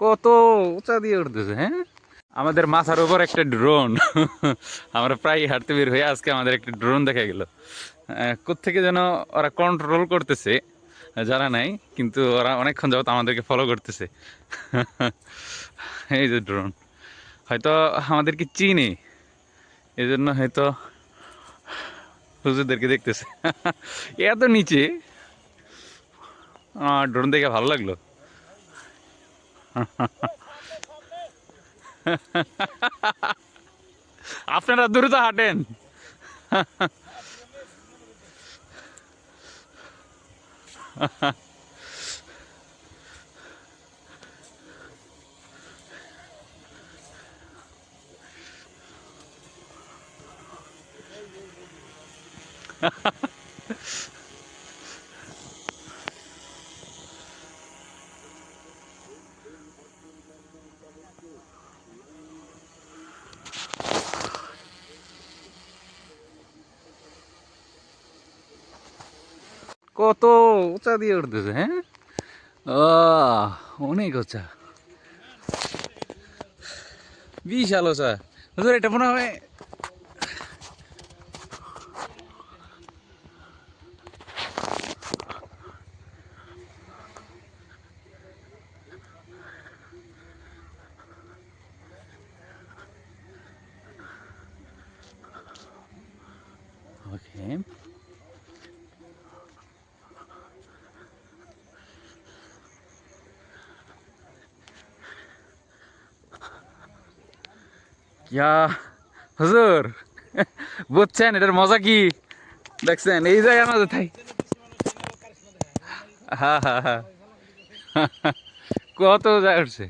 কত উঁচা দিয়ে উঠতেছে, হ্যাঁ। আমাদের মাথার উপর একটা ড্রোন। আমরা প্রায় হাঁটতে বের হয়ে আজকে আমাদের একটা ড্রোন দেখা গেল। কোত্থেকে যেন ওরা কন্ট্রোল করতেছে, জানা নাই, কিন্তু ওরা অনেকক্ষণ যাবত আমাদেরকে ফলো করতেছে। এই যে ড্রোন হয়তো আমাদেরকে চিনে, এই জন্য হয়তো হুজুরদেরকে দেখতেছে। এত নিচে ড্রোন দেখে ভালো লাগলো। আপনারা দ্রুত হাঁটেন। কত উঁচা দিয়ে উঠতেছে, হ্যাঁ। অনেক উঁচা, বিশাল উঁচা। হুজুর এটা মনে হয় ওকে। ইয়া হুজুর, বুঝছেন এটার মজা কি? দেখছেন এই জায়গার মাঝে থাই। হ্যাঁ হ্যাঁ হ্যাঁ। কত যায় উঠছে।